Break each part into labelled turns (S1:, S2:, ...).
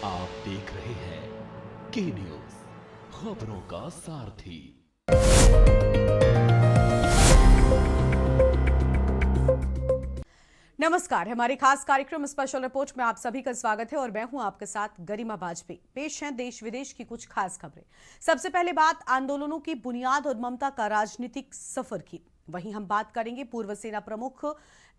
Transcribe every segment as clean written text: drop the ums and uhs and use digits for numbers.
S1: आप देख रहे हैं के न्यूज, खबरों का सारथी।
S2: नमस्कार, हमारे खास कार्यक्रम स्पेशल रिपोर्ट में आप सभी का स्वागत है और मैं हूं आपके साथ गरिमा वाजपेयी। पेश हैं देश विदेश की कुछ खास खबरें। सबसे पहले बात आंदोलनों की बुनियाद और ममता का राजनीतिक सफर की। वहीं हम बात करेंगे पूर्व सेना प्रमुख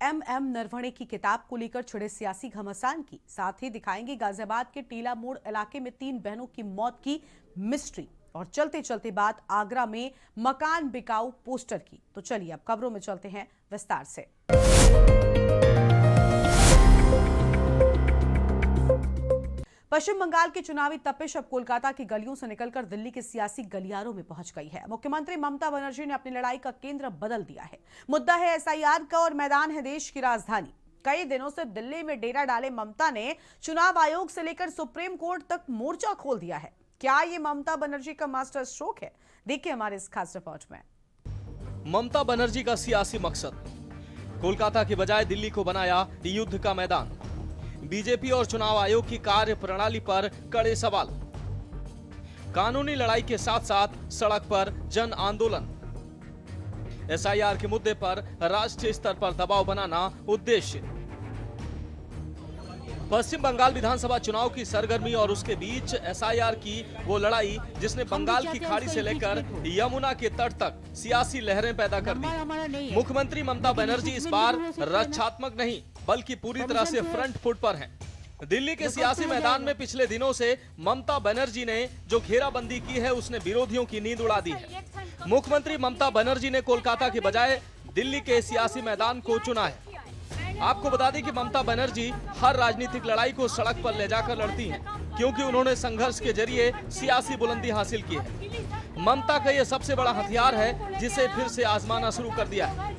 S2: एम नरवणे की किताब को लेकर छिड़े सियासी घमासान की। साथ ही दिखाएंगे गाजियाबाद के टीला मोड़ इलाके में 3 बहनों की मौत की मिस्ट्री। और चलते चलते बात आगरा में मकान बिकाऊ पोस्टर की। तो चलिए अब खबरों में चलते हैं विस्तार से। पश्चिम बंगाल की चुनावी तपिश अब कोलकाता की गलियों से निकलकर दिल्ली के सियासी गलियारों में पहुंच गई है। मुख्यमंत्री ममता बनर्जी ने अपनी लड़ाई का केंद्र बदल दिया है। मुद्दा है एसआईआर का और मैदान है देश की राजधानी। कई दिनों से दिल्ली में डेरा डाले ममता ने चुनाव आयोग से लेकर सुप्रीम कोर्ट तक मोर्चा खोल दिया है। क्या ये ममता बनर्जी का मास्टर स्ट्रोक है? देखिए हमारे इस खास रिपोर्ट में।
S3: ममता बनर्जी का सियासी मकसद, कोलकाता के बजाय दिल्ली को बनाया युद्ध का मैदान। बीजेपी और चुनाव आयोग की कार्य प्रणाली पर कड़े सवाल। कानूनी लड़ाई के साथ साथ सड़क पर जन आंदोलन। एसआईआर के मुद्दे पर राष्ट्रीय स्तर पर दबाव बनाना उद्देश्य। पश्चिम बंगाल विधानसभा चुनाव की सरगर्मी और उसके बीच एसआईआर की वो लड़ाई जिसने बंगाल की खाड़ी से लेकर यमुना के तट तक सियासी लहरें पैदा कर दी। मुख्यमंत्री ममता बनर्जी इस बार रक्षात्मक नहीं बल्कि पूरी तरह से फ्रंट फुट पर हैं। दिल्ली के सियासी मैदान में पिछले दिनों से ममता बनर्जी ने जो घेराबंदी की है उसने विरोधियों की नींद उड़ा दी है। मुख्यमंत्री ममता बनर्जी ने कोलकाता के बजाय दिल्ली के सियासी मैदान को चुना है। आपको बता दें कि ममता बनर्जी हर राजनीतिक लड़ाई को सड़क पर ले जाकर लड़ती हैं, क्योंकि उन्होंने संघर्ष के जरिए सियासी बुलंदी हासिल की है। ममता का यह सबसे बड़ा हथियार है जिसे फिर से आजमाना शुरू कर दिया है।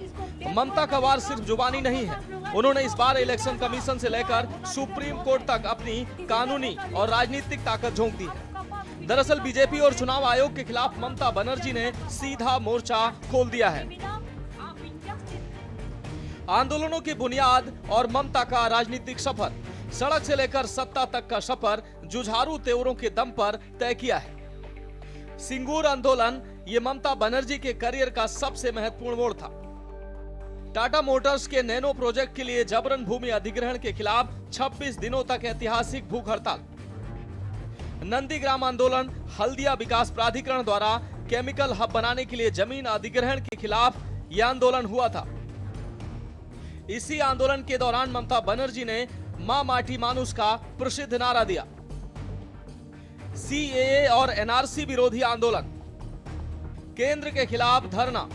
S3: ममता का वार सिर्फ जुबानी नहीं है, उन्होंने इस बार इलेक्शन कमीशन से लेकर सुप्रीम कोर्ट तक अपनी कानूनी और राजनीतिक ताकत झोंक दी है। दरअसल बीजेपी और चुनाव आयोग के खिलाफ ममता बनर्जी ने सीधा मोर्चा खोल दिया है। आंदोलनों की बुनियाद और ममता का राजनीतिक सफर, सड़क से लेकर सत्ता तक का सफर जुझारू तेवरों के दम पर तय किया है। सिंगूर आंदोलन ये ममता बनर्जी के करियर का सबसे महत्वपूर्ण मोड़ था। टाटा मोटर्स के नैनो प्रोजेक्ट के लिए जबरन भूमि अधिग्रहण के खिलाफ 26 दिनों तक ऐतिहासिक भूख हड़ताल। नंदीग्राम आंदोलन, हल्दिया विकास प्राधिकरण द्वारा केमिकल हब बनाने के लिए जमीन अधिग्रहण के खिलाफ यह आंदोलन हुआ था। इसी आंदोलन के दौरान ममता बनर्जी ने मां माटी मानुस का प्रसिद्ध नारा दिया। सीएए और एनआरसी विरोधी आंदोलन, केंद्र के खिलाफ धरना।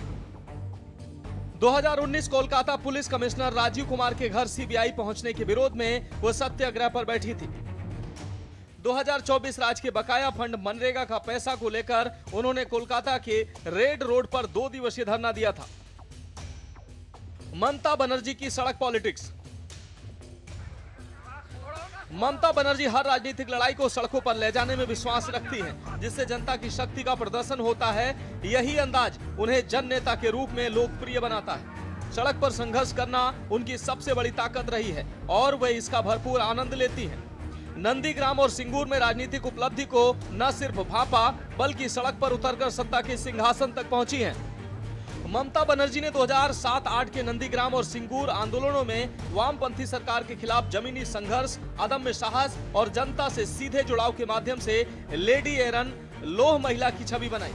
S3: 2019 कोलकाता पुलिस कमिश्नर राजीव कुमार के घर सीबीआई पहुंचने के विरोध में वो सत्याग्रह पर बैठी थी। 2024 राज्य के बकाया फंड मनरेगा का पैसा को लेकर उन्होंने कोलकाता के रेड रोड पर 2 दिवसीय धरना दिया था। ममता बनर्जी की सड़क पॉलिटिक्स। ममता बनर्जी हर राजनीतिक लड़ाई को सड़कों पर ले जाने में विश्वास रखती हैं, जिससे जनता की शक्ति का प्रदर्शन होता है। यही अंदाज उन्हें जन नेता के रूप में लोकप्रिय बनाता है। सड़क पर संघर्ष करना उनकी सबसे बड़ी ताकत रही है और वे इसका भरपूर आनंद लेती हैं। नंदीग्राम और सिंगूर में राजनीतिक उपलब्धि को न सिर्फ भांपा बल्कि सड़क पर उतरकर सत्ता के सिंहासन तक पहुंची हैं। ममता बनर्जी ने 2007-8 के नंदीग्राम और सिंगूर आंदोलनों में वामपंथी सरकार के खिलाफ जमीनी संघर्ष, अदम्य साहस और जनता से सीधे जुड़ाव के माध्यम से लेडी एरन लोह महिला की छवि बनाई।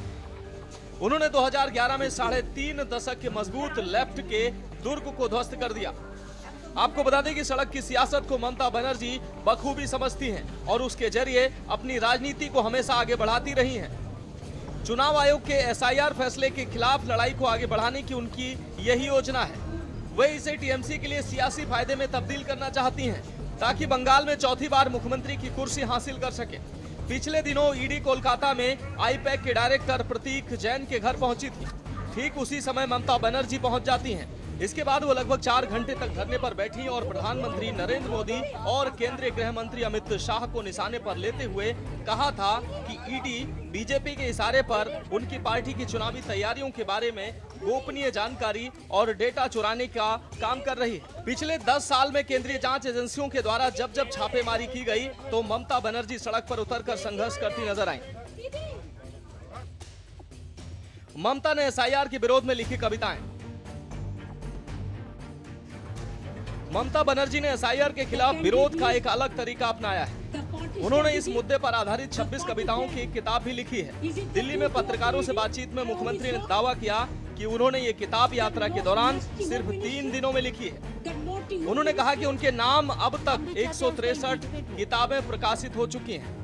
S3: उन्होंने 2011 में 3.5 दशक के मजबूत लेफ्ट के दुर्ग को ध्वस्त कर दिया। आपको बता दें कि सड़क की सियासत को ममता बनर्जी बखूबी समझती हैं और उसके जरिए अपनी राजनीति को हमेशा आगे बढ़ाती रही हैं। चुनाव आयोग के एसआईआर फैसले के खिलाफ लड़ाई को आगे बढ़ाने की उनकी यही योजना है। वे इसे टीएमसी के लिए सियासी फायदे में तब्दील करना चाहती हैं, ताकि बंगाल में चौथी बार मुख्यमंत्री की कुर्सी हासिल कर सके। पिछले दिनों ईडी कोलकाता में आईपैक के डायरेक्टर प्रतीक जैन के घर पहुंची थी। ठीक उसी समय ममता बनर्जी पहुंच जाती हैं। इसके बाद वो लगभग 4 घंटे तक धरने पर बैठी और प्रधानमंत्री नरेंद्र मोदी और केंद्रीय गृह मंत्री अमित शाह को निशाने पर लेते हुए कहा था कि ईडी बीजेपी के इशारे पर उनकी पार्टी की चुनावी तैयारियों के बारे में गोपनीय जानकारी और डेटा चुराने का काम कर रही है। पिछले 10 साल में केंद्रीय जांच एजेंसियों के द्वारा जब जब छापेमारी की गई तो ममता बनर्जी सड़क पर उतरकर संघर्ष करती नजर आई। ममता ने एसआईआर के विरोध में लिखी कविताएं। ममता बनर्जी ने एसआईआर के खिलाफ विरोध का एक अलग तरीका अपनाया है। उन्होंने इस मुद्दे पर आधारित 26 कविताओं की एक किताब भी लिखी है। दिल्ली में पत्रकारों से बातचीत में मुख्यमंत्री ने दावा किया कि उन्होंने ये किताब यात्रा के दौरान सिर्फ 3 दिनों में लिखी है। उन्होंने कहा कि उनके नाम अब तक 163 किताबें प्रकाशित हो चुकी हैं।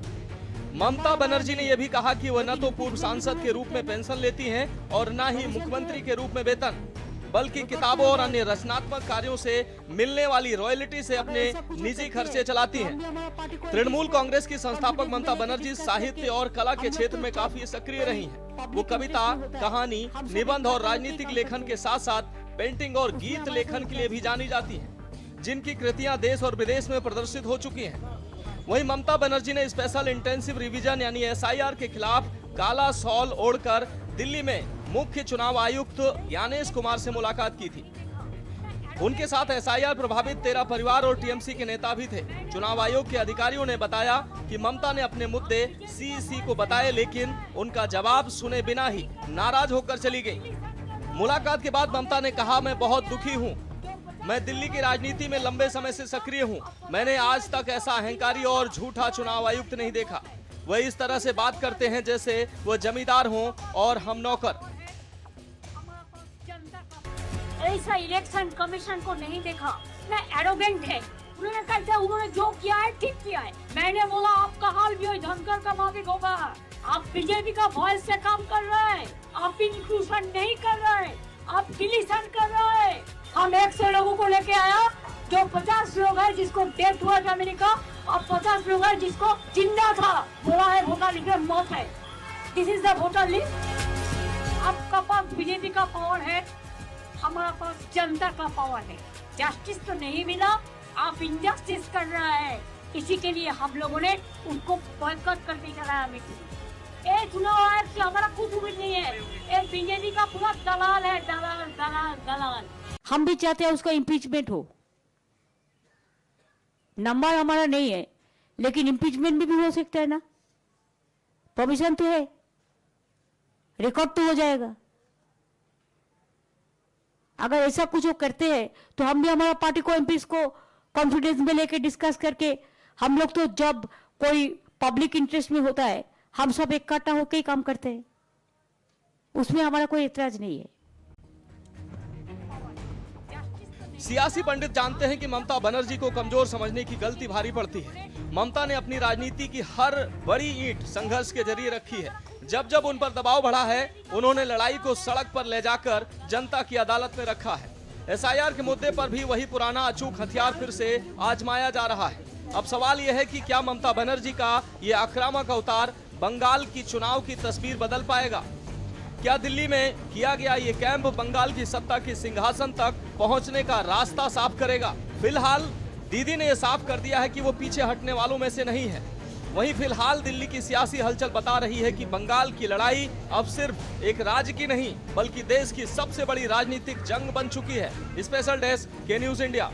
S3: ममता बनर्जी ने यह भी कहा कि वह न तो पूर्व सांसद के रूप में पेंशन लेती हैं और न ही मुख्यमंत्री के रूप में वेतन, बल्कि किताबों और अन्य रचनात्मक कार्यों से मिलने वाली रॉयल्टी से अपने निजी खर्चे चलाती हैं। तृणमूल कांग्रेस की संस्थापक ममता बनर्जी साहित्य और कला के क्षेत्र में काफी सक्रिय रही हैं। वो कविता, कहानी, निबंध और राजनीतिक लेखन के साथ साथ पेंटिंग और गीत लेखन के लिए भी जानी जाती हैं, जिनकी कृतियां देश और विदेश में प्रदर्शित हो चुकी हैं। वहीं ममता बनर्जी ने स्पेशल इंटेंसिव रिवीजन यानी एसआईआर के खिलाफ काला शॉल ओढ़कर दिल्ली में मुख्य चुनाव आयुक्त ज्ञानेश कुमार से मुलाकात की थी। उनके साथ एसआईआर प्रभावित 13 परिवार और टीएमसी के नेता भी थे। चुनाव आयोग के अधिकारियों ने बताया कि ममता ने अपने मुद्दे सीईसी को बताए, लेकिन उनका जवाब सुने बिना ही नाराज होकर चली गई। मुलाकात के बाद ममता ने कहा, मैं बहुत दुखी हूँ। मैं दिल्ली की राजनीति में लंबे समय से सक्रिय हूँ। मैंने आज तक ऐसा अहंकारी और झूठा चुनाव आयुक्त नहीं देखा। वह इस तरह से बात करते हैं जैसे वह जमींदार हों और हम नौकर।
S4: ऐसा इलेक्शन कमीशन को नहीं देखा, मैं एरोगेंट है। उन्होंने कहा उन्होंने जो किया है ठीक किया है। मैंने बोला आपका हाल भी धनकर का माफिक होगा। आप बीजेपी का वॉइस से काम कर रहे हैं, आप इंक्लूजन नहीं कर रहे हैं, आप डिलीशन कर रहे हैं। हम 100 लोगों को लेके आया, जो 50 लोग है जिसको डेथ हुआ था अमेरिका, और 50 लोग है जिसको जिंदा था, बोला है वोटर लिस्ट में मौत है। This is the voter list. आपका पास बीजेपी का पावर है, हमारा पास जनता का पावर है। जस्टिस तो नहीं मिला, आप इनजस्टिस कर रहा है। इसी के लिए हम लोगों ने उनको बॉयकॉट करके चलाया मीटिंग। चुनाव आयोग से हमारा कुछ उम्मीद नहीं है। एक बीजेपी का पूरा दलाल है, दलाल दलाल दलाल। हम भी चाहते हैं उसका इम्पीचमेंट हो। नंबर हमारा नहीं है, लेकिन इम्पीचमेंट भी हो सकता है ना। परमिशन तो है, रिकॉर्ड तो हो जाएगा। अगर ऐसा कुछ वो करते हैं तो हम भी हमारा पार्टी को एमपीस को कॉन्फिडेंस में लेके डिस्कस करके, हम लोग तो जब कोई पब्लिक इंटरेस्ट में होता है हम सब इकट्ठा होकर ही काम करते हैं, उसमें हमारा कोई एतराज नहीं है।
S3: सियासी पंडित जानते हैं कि ममता बनर्जी को कमजोर समझने की गलती भारी पड़ती है। ममता ने अपनी राजनीति की हर बड़ी ईंट संघर्ष के जरिए रखी है। जब जब उन पर दबाव बढ़ा है, उन्होंने लड़ाई को सड़क पर ले जाकर जनता की अदालत में रखा है। एसआईआर के मुद्दे पर भी वही पुराना अचूक हथियार फिर से आजमाया जा रहा है। अब सवाल यह है कि क्या ममता बनर्जी का ये आक्रामक अवतार बंगाल की चुनाव की तस्वीर बदल पाएगा? क्या दिल्ली में किया गया ये कैंप बंगाल की सत्ता के सिंहासन तक पहुंचने का रास्ता साफ करेगा? फिलहाल दीदी ने यह साफ कर दिया है कि वो पीछे हटने वालों में से नहीं है। वहीं फिलहाल दिल्ली की सियासी हलचल बता रही है कि बंगाल की लड़ाई अब सिर्फ एक राज्य की नहीं बल्कि देश की सबसे बड़ी राजनीतिक जंग बन चुकी है। स्पेशल डेस्क के न्यूज इंडिया।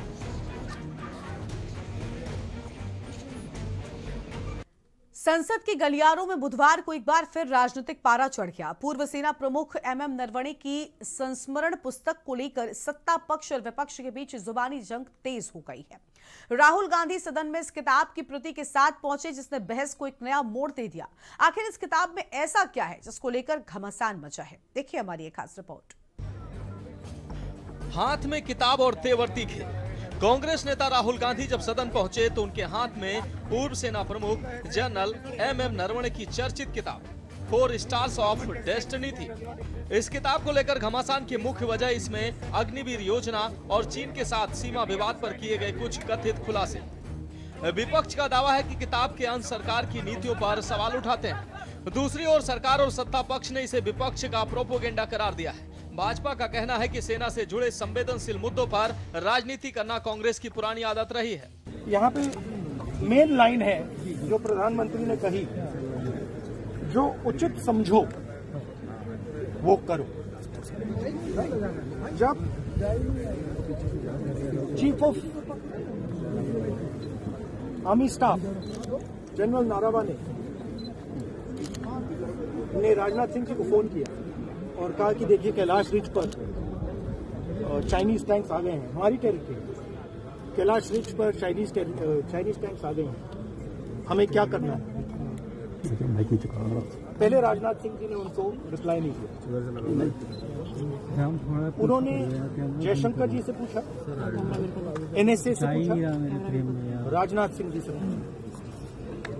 S2: संसद की गलियारों में बुधवार को एक बार फिर राजनीतिक पारा चढ़ गया। पूर्व सेना प्रमुख एमएम नरवणे की संस्मरण पुस्तक को लेकर सत्ता पक्ष और विपक्ष के बीच जुबानी जंग तेज हो गई है। राहुल गांधी सदन में इस किताब की प्रति के साथ पहुंचे, जिसने बहस को एक नया मोड़ दे दिया। आखिर इस किताब में ऐसा क्या है जिसको लेकर घमासान मचा है? देखिए हमारी एक खास रिपोर्ट।
S3: हाथ में किताब और तेवर तीखे। कांग्रेस नेता राहुल गांधी जब सदन पहुंचे तो उनके हाथ में पूर्व सेना प्रमुख जनरल एमएम नरवणे की चर्चित किताब 4 स्टार्स ऑफ डेस्टिनी थी। इस किताब को लेकर घमासान की मुख्य वजह इसमें अग्निवीर योजना और चीन के साथ सीमा विवाद पर किए गए कुछ कथित खुलासे। विपक्ष का दावा है कि किताब के अंश सरकार की नीतियों पर सवाल उठाते हैं। दूसरी ओर सरकार और सत्ता पक्ष ने इसे विपक्ष का प्रोपोगेंडा करार दिया है। भाजपा का कहना है कि सेना से जुड़े संवेदनशील मुद्दों पर राजनीति करना कांग्रेस की पुरानी आदत रही है।
S5: यहाँ पे मेन लाइन है जो प्रधानमंत्री ने कही, जो उचित समझो वो करो। जब chief of army staff general Naravane ने राजनाथ सिंह जी को फोन किया और कहा कि देखिए कैलाश रिज पर चाइनीज टैंक्स आ गए हैं, हमारी टेरिटरी कैलाश रिज पर चाइनीज टैंक्स आ गए हैं, हमें क्या करना है। पहले राजनाथ सिंह जी ने उनको रिप्लाई नहीं किया। उन्होंने जयशंकर जी से पूछा, एनएसए से पूछा, राजनाथ सिंह जी से पूछा,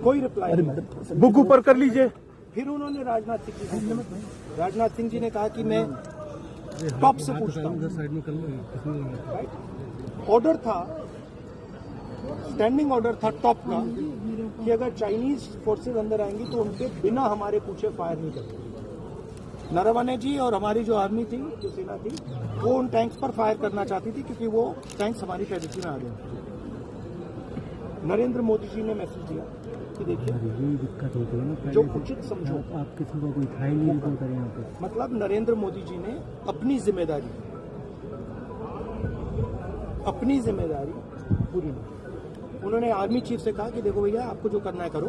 S5: कोई रिप्लाई नहीं। बुक ऊपर कर लीजिए। फिर उन्होंने राजनाथ सिंह जी से पूछा, राजनाथ सिंह जी ने कहा कि मैं टॉप से पूछता हूँ। ऑर्डर था, स्टैंडिंग ऑर्डर था टॉप का कि अगर चाइनीज फोर्सेस अंदर आएंगी तो उनके बिना हमारे पूछे फायर नहीं करते। नरवणे जी और हमारी जो आर्मी थी, जो सेना थी, वो उन टैंक्स पर फायर करना चाहती थी क्योंकि वो टैंक्स हमारी टेरिटरी में आ गए। नरेंद्र मोदी जी ने मैसेज दिया कि देखिए
S6: दिक्कत होती है ना,
S5: जो उचित समझो।
S6: आप किसी को कोई था ही नहीं रिपोर्ट करें यहाँ पे।
S5: मतलब नरेंद्र मोदी जी ने अपनी जिम्मेदारी पूरी नहीं। उन्होंने आर्मी चीफ से कहा कि देखो भैया, आपको जो करना है करो,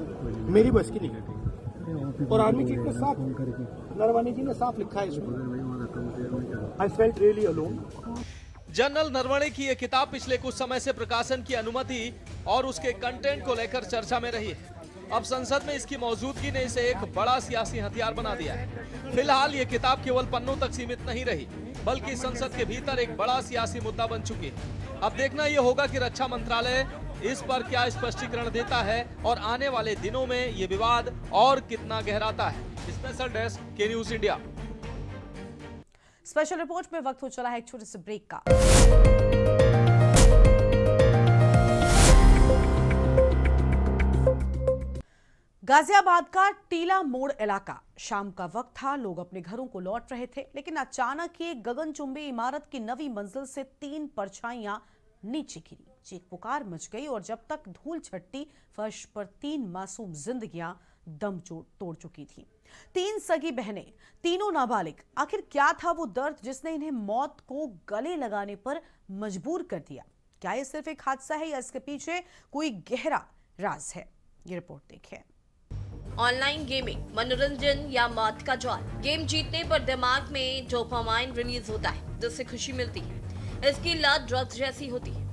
S5: मेरी बस की नहीं। और आर्मी चीफ ने साफ, नरवणे जी ने साफ लिखा है इसमें, I felt really alone.
S3: General Naravane की ये किताब पिछले कुछ समय से प्रकाशन की अनुमति और उसके कंटेंट को लेकर चर्चा में रही है। अब संसद में इसकी मौजूदगी ने इसे एक बड़ा सियासी हथियार बना दिया है। फिलहाल ये किताब केवल पन्नों तक सीमित नहीं रही, बल्कि संसद के भीतर एक बड़ा सियासी मुद्दा बन चुकी है। अब देखना ये होगा कि रक्षा मंत्रालय इस पर क्या स्पष्टीकरण देता है और आने वाले दिनों में ये विवाद और कितना गहराता है। स्पेशल डेस्क के न्यूज इंडिया।
S2: स्पेशल रिपोर्ट में वक्त हो चला है एक छोटे से ब्रेक का। गाजियाबाद का टीला मोड़ इलाका, शाम का वक्त था, लोग अपने घरों को लौट रहे थे, लेकिन अचानक ही एक गगनचुंबी इमारत की नवी मंजिल से 3 परछाइयां नीचे गिरी। चीख पुकार मच गई और जब तक धूल छट्टी, फर्श पर 3 मासूम जिंदगियां दम तोड़ चुकी थी। 3 सगी बहनें, तीनों नाबालिग। आखिर क्या था वो दर्द जिसने इन्हें मौत को गले लगाने पर मजबूर कर दिया? क्या ये सिर्फ एक हादसा है या इसके पीछे कोई गहरा राज है? ये रिपोर्ट देखें।
S7: ऑनलाइन गेमिंग, मनोरंजन या मौत का जाल। गेम जीतने पर दिमाग में डोपामाइन रिलीज होता है, जिससे खुशी मिलती है। इसकी लत ड्रग्स जैसी होती है।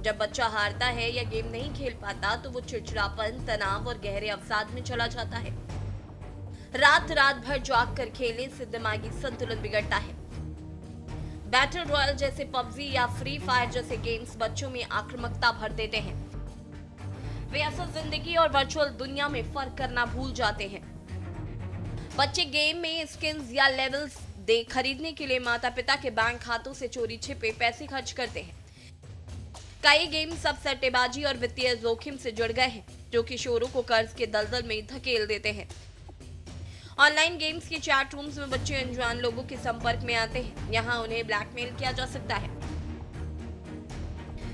S7: जब बच्चा हारता है या गेम नहीं खेल पाता तो वो चिड़चिड़ापन, तनाव और गहरे अवसाद में चला जाता है। रात भर जाग कर खेलने से दिमागी संतुलन बिगड़ता है। बैटल रॉयल जैसे पबजी या फ्री फायर जैसे गेम्स बच्चों में आक्रामकता भर देते हैं। वे असल जिंदगी और वर्चुअल दुनिया में फर्क करना भूल जाते हैं। बच्चे गेम में स्किन्स या लेवल्स खरीदने के लिए माता पिता के बैंक खातों से चोरी छिपे पैसे खर्च करते हैं। कई गेम सब सट्टेबाजी और वित्तीय जोखिम से जुड़ गए हैं, जो किशोरों को कर्ज के दलदल में धकेल देते हैं। ऑनलाइन गेम्स के चैट रूम्स में बच्चे अनजान लोगों के संपर्क में आते हैं। यहाँ उन्हें ब्लैकमेल किया जा सकता है।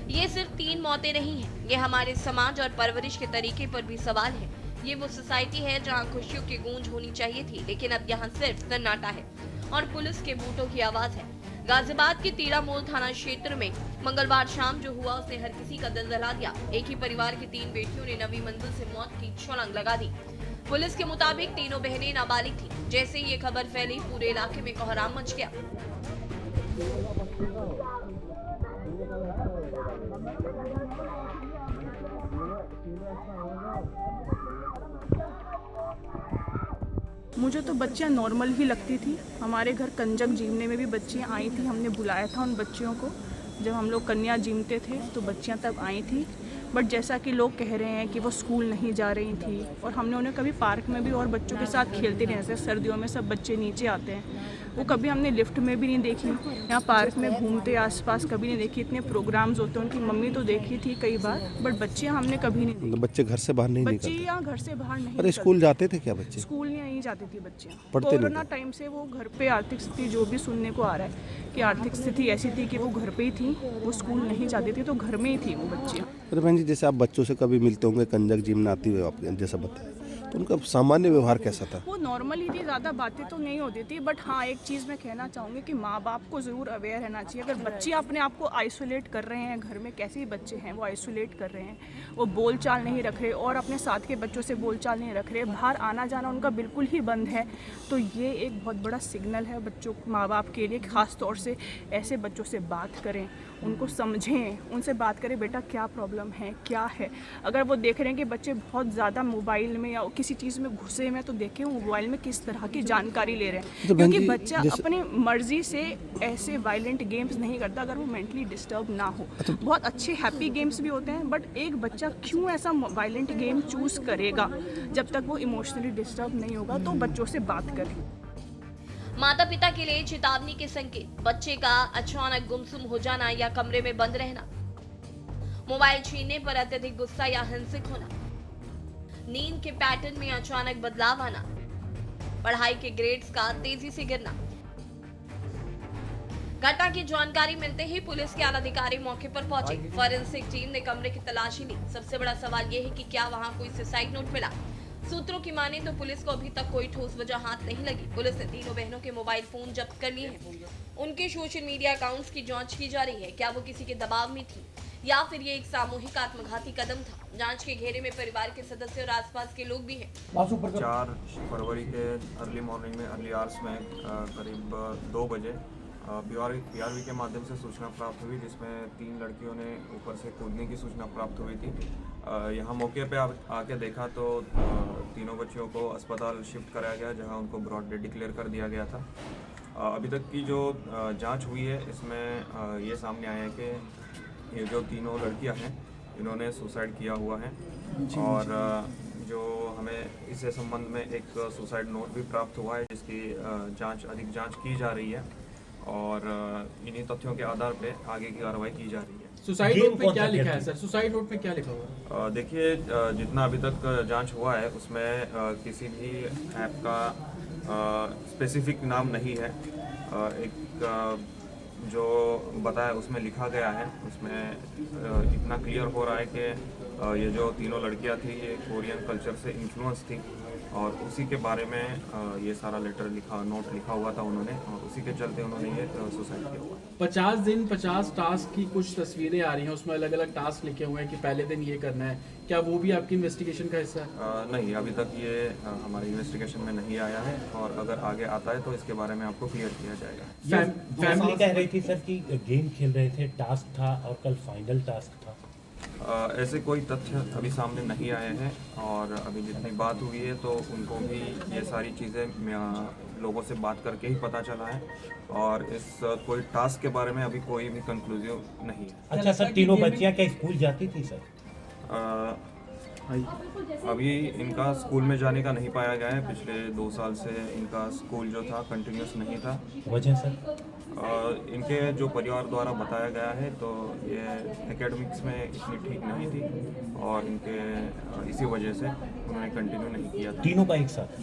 S7: ये सिर्फ 3 मौतें नहीं हैं, ये हमारे समाज और परवरिश के तरीके पर भी सवाल है। ये वो सोसाइटी है जहाँ खुशियों की गूंज होनी चाहिए थी, लेकिन अब यहाँ सिर्फ सन्नाटा है और पुलिस के बूटों की आवाज है। गाजियाबाद के टीला मोड़ थाना क्षेत्र में मंगलवार शाम जो हुआ उसने हर किसी का दिल दहला दिया। एक ही परिवार की 3 बेटियों ने नवी मंजिल से मौत की छलांग लगा दी। पुलिस के मुताबिक तीनों बहनें नाबालिग थीं। जैसे ही ये खबर फैली, पूरे इलाके में कोहराम मच गया।
S8: मुझे तो बच्चियां नॉर्मल ही लगती थी। हमारे घर कंजक जीवने में भी बच्चियां आई थी। हमने बुलाया था उन बच्चियों को। जब हम लोग कन्या जीवते थे तो बच्चियां तब आई थी। बट जैसा कि लोग कह रहे हैं कि वो स्कूल नहीं जा रही थी, और हमने उन्हें कभी पार्क में भी और बच्चों के साथ खेलते नहीं, जैसे सर्दियों में सब बच्चे नीचे आते हैं, वो कभी हमने लिफ्ट में भी नहीं देखी, यहाँ पार्क में घूमते आसपास कभी नहीं देखी। इतने प्रोग्राम्स होते हैं, उनकी मम्मी तो देखी थी कई बार, बट बच्चे हमने कभी नहीं देखी।
S9: बच्चे घर से बाहर नहीं
S8: बच्चे
S9: निकलते?
S8: यहाँ घर से बाहर नहीं
S9: अरे स्कूल जाते थे क्या बच्चे?
S8: स्कूल नहीं जाती थी बच्चे।
S9: पढ़ते नहीं
S8: कोरोना
S9: थे?
S8: टाइम से वो घर पे, आर्थिक स्थिति जो भी सुनने को आ रहा है कि आर्थिक स्थिति ऐसी थी कि वो घर पे ही थी, वो स्कूल नहीं जाती थी, तो घर में ही थी वो बच्चे।
S9: अरे बहन जी, जैसे आप बच्चों से कभी मिलते होंगे, कंजक जिम में आती हुई आप जैसा बताया, तो उनका सामान्य व्यवहार कैसा था?
S8: वो नॉर्मल ही थी, ज़्यादा बातें तो नहीं होती थी, बट हाँ एक चीज़ मैं कहना चाहूँगी कि माँ बाप को ज़रूर अवेयर रहना चाहिए। अगर बच्चे अपने आप को आइसोलेट कर रहे हैं, घर में कैसे भी बच्चे हैं वो आइसोलेट कर रहे हैं, वो बोल चाल नहीं रख रहे और अपने साथ के बच्चों से बोल चाल नहीं रख रहे, बाहर आना जाना उनका बिल्कुल ही बंद है, तो ये एक बहुत बड़ा सिग्नल है बच्चों, माँ बाप के लिए। ख़ास तौर से ऐसे बच्चों से बात करें, उनको समझें, उनसे बात करें, बेटा क्या प्रॉब्लम है, क्या है। अगर वो देख रहे हैं कि बच्चे बहुत ज़्यादा मोबाइल में या किसी चीज़ में घुसे में, तो देखें मोबाइल में किस तरह की जानकारी ले रहे हैं,
S9: तो
S8: क्योंकि बच्चा अपनी मर्जी से ऐसे वायलेंट गेम्स नहीं करता अगर वो मेंटली डिस्टर्ब ना हो। बहुत अच्छे हैप्पी गेम्स भी होते हैं, बट एक बच्चा क्यों ऐसा वायलेंट गेम चूज़ करेगा? जब तक वो इमोशनली डिस्टर्ब नहीं होगा, तो बच्चों से बात करें।
S7: माता पिता के लिए चेतावनी के संकेत, बच्चे का अचानक गुमसुम हो जाना या कमरे में बंद रहना, मोबाइल छीनने पर अत्यधिक गुस्सा या हिंसक होना, नींद के पैटर्न में अचानक बदलाव आना, पढ़ाई के ग्रेड्स का तेजी से गिरना। घटना की जानकारी मिलते ही पुलिस के आला अधिकारी मौके पर पहुंचे। फॉरेंसिक टीम ने कमरे की तलाशी ली। सबसे बड़ा सवाल यह है कि क्या वहां कोई सुसाइड नोट मिला। सूत्रों की माने तो पुलिस को अभी तक कोई ठोस वजह हाथ नहीं लगी। पुलिस ने तीनों बहनों के मोबाइल फोन जब्त कर लिए हैं। उनके सोशल मीडिया अकाउंट्स की जांच की जा रही है। क्या वो किसी के दबाव में थी या फिर ये एक सामूहिक आत्मघाती कदम था? जांच के घेरे में परिवार के सदस्य और आसपास के लोग भी हैं।
S10: 4 फरवरी के अर्ली मॉर्निंग में, अर्ली आवर्स में करीब 2 बजे PRV के माध्यम से सूचना प्राप्त हुई, जिसमें 3 लड़कियों ने ऊपर से कूदने की सूचना प्राप्त हुई थी। यहाँ मौके पे आके देखा तो तीनों बच्चियों को अस्पताल शिफ्ट कराया गया, जहाँ उनको ब्रॉड डेड डिक्लेयर कर दिया गया था। अभी तक की जो जांच हुई है, इसमें ये सामने आया है कि ये जो तीनों लड़कियां हैं, इन्होंने सुसाइड किया हुआ है, और जो हमें इससे संबंध में एक सुसाइड नोट भी प्राप्त हुआ है, जिसकी अधिक जांच की जा रही है, और इन्हीं तथ्यों के आधार पे आगे की कार्रवाई की जा रही है।
S11: सुसाइड नोट पे क्या लिखा है सर? सुसाइड नोट पे क्या लिखा हुआ है?
S10: देखिए, जितना अभी तक जांच हुआ है उसमें किसी भी ऐप का स्पेसिफिक नाम नहीं है। एक जो बताया उसमें लिखा गया है, उसमें इतना क्लियर हो रहा है कि ये जो तीनों लड़कियां थी, ये कोरियन कल्चर से इन्फ्लुएंस थी, और उसी के बारे में ये सारा नोट लिखा हुआ था उन्होंने, और उसी के चलते उन्होंने ये सुसाइड किया हुआ।
S11: 50 दिन 50 टास्क की कुछ तस्वीरें आ रही हैं, उसमें अलग अलग टास्क लिखे हुए हैं कि पहले दिन ये करना है। क्या वो भी आपकी इन्वेस्टिगेशन का हिस्सा है?
S10: नहीं, अभी तक ये हमारी इन्वेस्टिगेशन में नहीं आया है, और अगर आगे आता है तो इसके बारे में आपको क्लियर किया जाएगा।
S5: फैमिली कह रही थी सर कि गेम खेल रहे थे, टास्क था और कल फाइनल टास्क था।
S10: ऐसे कोई तथ्य अभी सामने नहीं आए हैं, और अभी जितनी बात हुई है तो उनको भी ये सारी चीज़ें लोगों से बात करके ही पता चला है, और इस कोई टास्क के बारे में अभी कोई भी कंक्लूसिव नहीं है।
S5: अच्छा सर, तीनों बच्चियां क्या स्कूल जाती थी सर?
S10: अभी इनका स्कूल में जाने का नहीं पाया गया है। पिछले 2 साल से इनका स्कूल जो था कंटिन्यूस नहीं था।
S5: वजह सर?
S10: इनके जो परिवार द्वारा बताया गया है तो ये एकेडमिक्स में इतनी ठीक नहीं थी, और इनके इसी वजह से उन्होंने कंटिन्यू नहीं किया था।
S5: तीनों का एक साथ?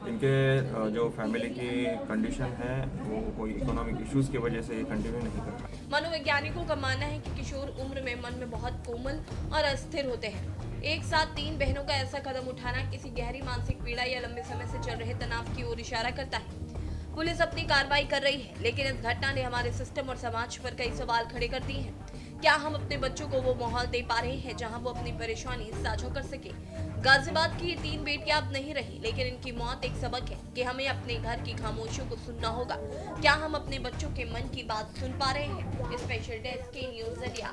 S10: इनके जो फैमिली की कंडीशन है, वो कोई इकोनॉमिक इश्यूज की वजह से ये कंटिन्यू नहीं कर रहा।
S7: मनोवैज्ञानिकों का मानना है कि किशोर उम्र में मन में बहुत कोमल और अस्थिर होते हैं। एक साथ 3 बहनों का ऐसा कदम उठाना किसी गहरी मानसिक पीड़ा या लंबे समय से चल रहे तनाव की ओर इशारा करता है। पुलिस अपनी कार्रवाई कर रही है, लेकिन इस घटना ने हमारे सिस्टम और समाज पर कई सवाल खड़े कर दिए हैं। क्या हम अपने बच्चों को वो माहौल दे पा रहे हैं जहां वो अपनी परेशानी साझा कर सके? गाजियाबाद की ये 3 बेटियां अब नहीं रही, लेकिन इनकी मौत एक सबक है कि हमें अपने घर की खामोशियों को सुनना होगा। क्या हम अपने बच्चों के मन की बात सुन पा रहे हैं? स्पेशल डेस्क के न्यूज़ इंडिया।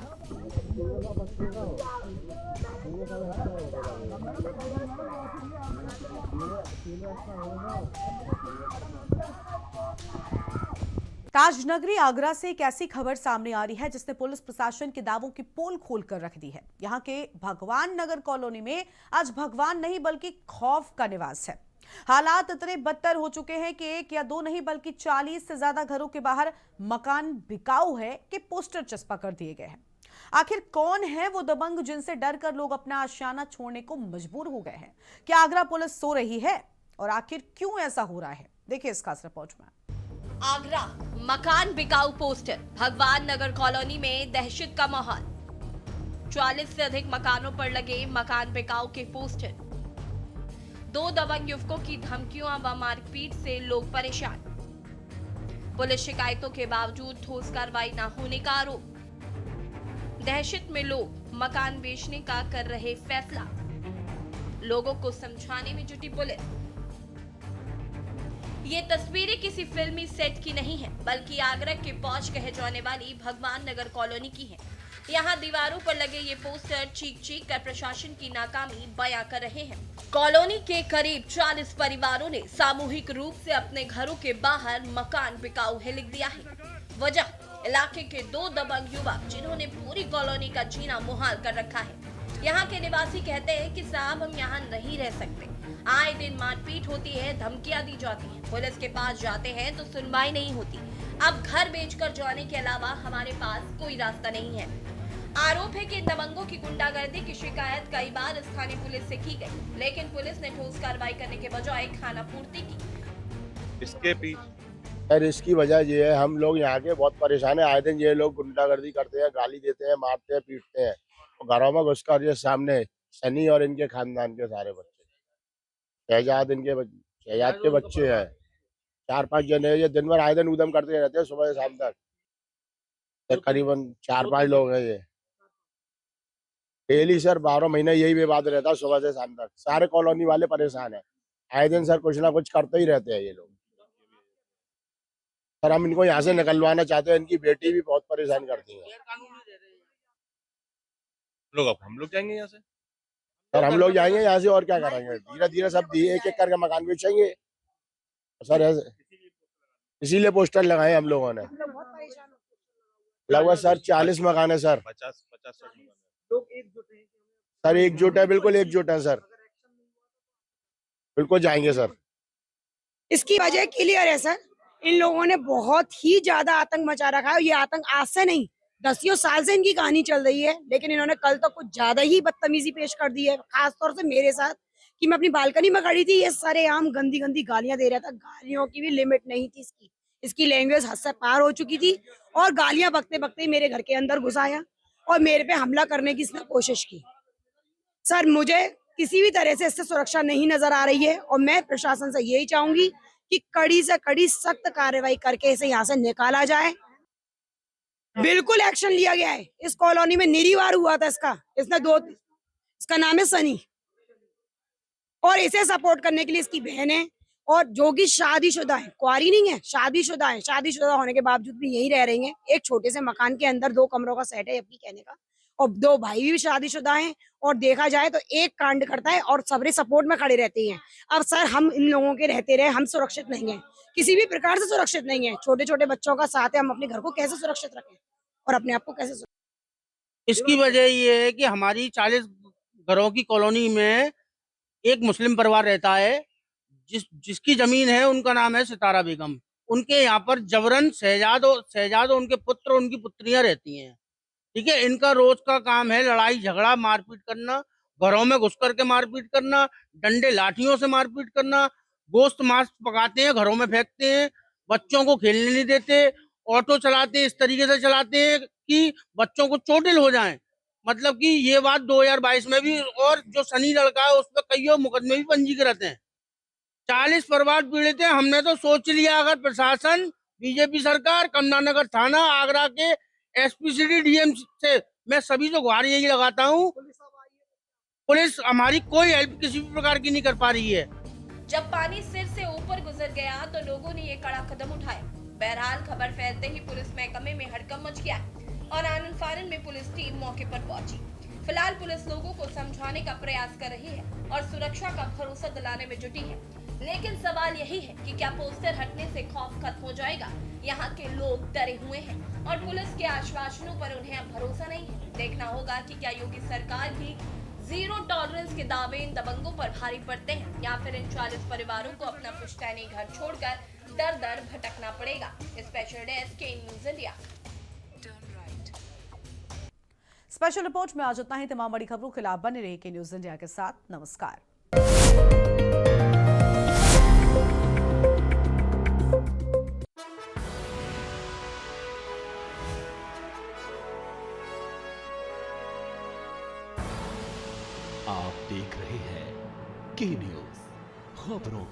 S2: ताजनगरी आगरा से एक ऐसी खबर सामने आ रही है जिसने पुलिस प्रशासन के दावों की पोल खोल कर रख दी है। यहां के भगवान नगर कॉलोनी में आज भगवान नहीं बल्कि खौफ का निवास है। हालात इतने बदतर हो चुके हैं कि एक या दो नहीं बल्कि 40 से ज्यादा घरों के बाहर मकान बिकाऊ है कि पोस्टर चस्पा कर दिए गए हैं। आखिर कौन है वो दबंग जिनसे डरकर लोग अपना आशियाना छोड़ने को मजबूर हो गए हैं? क्या आगरा पुलिस सो रही है और आखिर क्यों ऐसा हो रहा है, देखिए इस खास रिपोर्ट में।
S7: आगरा, मकान बिकाऊ पोस्टर, भगवान नगर कॉलोनी में दहशत का माहौल। 40 से अधिक मकानों पर लगे मकान बिकाऊ के पोस्टर। 2 दबंग युवकों की धमकियों व मारपीट से लोग परेशान। पुलिस शिकायतों के बावजूद ठोस कार्रवाई न होने का आरोप। दहशत में लोग मकान बेचने का कर रहे फैसला। लोगों को समझाने में जुटी पुलिस। ये तस्वीरें किसी फिल्मी सेट की नहीं है, बल्कि आगरा के पौष कहे जाने वाली भगवान नगर कॉलोनी की है। यहाँ दीवारों पर लगे ये पोस्टर चीख कर प्रशासन की नाकामी बयां कर रहे हैं। कॉलोनी के करीब 40 परिवारों ने सामूहिक रूप से अपने घरों के बाहर मकान बिकाऊ है लिख दिया है। वजह, इलाके के 2 दबंग युवक जिन्होंने पूरी कॉलोनी का जीना मुहाल कर रखा है। यहाँ के निवासी कहते हैं कि साहब हम यहाँ नहीं रह सकते। आए दिन मारपीट होती है, धमकियां दी जाती हैं, पुलिस के पास जाते हैं तो सुनवाई नहीं होती। अब घर बेचकर जाने के अलावा हमारे पास कोई रास्ता नहीं है। आरोप है कि इन दबंगों की गुंडागर्दी की शिकायत कई बार स्थानीय पुलिस से की गई, लेकिन पुलिस ने ठोस कार्रवाई करने के बजाय खाना पूर्ति की।
S12: इसके पीछे इसकी वजह ये है, हम लोग यहाँ के बहुत परेशान है। आए दिन ये लोग गुंडागर्दी करते हैं, गाली देते हैं, मारते हैं, पीटते हैं। घरों में घुसकर ये सामने सनी और इनके खानदान के सारे बच्चे, शहजाद के बच्चे हैं, 4-5 जने, ये दिन भर आए दिन उदम करते रहते हैं सुबह से शाम तक। करीबन 4-5 लोग हैं ये। डेली सर 12 महीने यही विवाद रहता है सुबह से शाम तक। सारे कॉलोनी वाले परेशान हैं। आए दिन सर कुछ ना कुछ करते ही रहते हैं ये लोग। सर हम इनको यहाँ से निकलवाना चाहते हैं। इनकी बेटी भी बहुत परेशान करती है।
S13: हम लोग जाएंगे यहाँ से
S12: सर, हम लोग जाएंगे यहाँ से और क्या करेंगे? धीरे धीरे सब एक एक करके मकान बेचेंगे सर। इसीलिए पोस्टर लगाए हम लोगों ने। लगभग सर 40 मकान है सर।
S13: 50-60
S12: सर एकजुट है, बिल्कुल एकजुट है सर। बिल्कुल जाएंगे सर।
S14: इसकी वजह क्लियर है सर। इन लोगों ने बहुत ही ज्यादा आतंक मचा रखा है। ये आतंक आज से नहीं, 10 साल से इनकी कहानी चल रही है, लेकिन इन्होंने कल तो कुछ ज्यादा ही बदतमीजी पेश कर दी है, खासतौर से मेरे साथ। कि मैं अपनी बालकनी में खड़ी थी, ये सारे आम गंदी गंदी गालियां दे रहा था। गालियों की भी लिमिट नहीं थी इसकी लैंग्वेज हद से पार हो चुकी थी। और गालियां बकते बकते मेरे घर के अंदर घुस आया और मेरे पे हमला करने की इसने कोशिश की। सर मुझे किसी भी तरह से इससे सुरक्षा नहीं नजर आ रही है और मैं प्रशासन से यही चाहूंगी कि कड़ी से कड़ी सख्त कार्रवाई करके इसे यहाँ से निकाला जाए। बिल्कुल एक्शन लिया गया है। इस कॉलोनी में निरीवार हुआ था इसका नाम है सनी, और इसे सपोर्ट करने के लिए इसकी बहन है, और जो कि शादीशुदा है, कुंवारी नहीं है, शादीशुदा है। शादीशुदा होने के बावजूद भी यही रह रही है। एक छोटे से मकान के अंदर 2 कमरों का सेट है आपकी कहने का, और 2 भाई भी शादीशुदा हैं। और देखा जाए तो एक कांड करता है और सबरे सपोर्ट में खड़े रहते हैं। अब सर हम इन लोगों के रहते रहे, हम सुरक्षित नहीं है, किसी भी प्रकार से सुरक्षित नहीं है। छोटे छोटे बच्चों का साथ है, हम अपने घर को कैसे सुरक्षित रखें और अपने आप को कैसे?
S15: इसकी वजह ये है कि हमारी 40 घरों की कॉलोनी में एक मुस्लिम परिवार रहता है, जिसकी जमीन है, उनका नाम है सितारा बेगम। उनके यहाँ पर जबरन शहजाद और उनके पुत्र, उनकी पुत्रियां रहती हैं। ठीक है, इनका रोज का काम है लड़ाई झगड़ा, मारपीट करना, घरों में घुस करके मारपीट करना, डंडे लाठियों से मारपीट करना, गोश्त मांस पकाते हैं, घरों में फेंकते हैं, बच्चों को खेलने नहीं देते, ऑटो चलाते हैं, इस तरीके से चलाते हैं कि बच्चों को चोटिल हो जाएं। मतलब कि ये बात 2022 में भी, और जो सनी लड़का है उस पर कई मुकदमे भी पंजीकृत हैं। 40 परिवार पीड़ित हैं। हमने तो सोच लिया, अगर प्रशासन, बीजेपी सरकार, कमलानगर थाना, आगरा के एसपीसीडी डीएम से मैं सभी को गुहार यही लगाता हूँ, पुलिस हमारी कोई हेल्प किसी भी प्रकार की नहीं कर पा रही है।
S7: जब पानी सिर से ऊपर गुजर गया तो लोगों ने ये कड़ा कदम उठाया। बहरहाल खबर फैलते ही पुलिस महकमे में हड़कंप मच गया और आनन फानन में पुलिस टीम मौके पर पहुंची। फिलहाल पुलिस लोगों को समझाने का प्रयास कर रही है और सुरक्षा का भरोसा दिलाने में जुटी है। लेकिन सवाल यही है कि क्या पोस्टर हटने से खौफ खत्म हो जाएगा यहाँ के लोग डरे हुए हैं और पुलिस के आश्वासनों पर उन्हें अब भरोसा नहीं है। देखना होगा कि क्या योगी सरकार की जीरो टॉलरेंस के दावे इन दबंगों पर भारी पड़ते हैं या फिर इन 40 परिवारों को अपना पुश्तैनी घर छोड़कर दर दर भटकना पड़ेगा। स्पेशल डेस्क के न्यूज़ इंडिया।
S2: स्पेशल रिपोर्ट में आज इतना ही। तमाम बड़ी खबरों के लिए बने रहिए के न्यूज़ इंडिया के साथ। नमस्कार।
S1: आप देख रहे हैं के न्यूज़ खबरों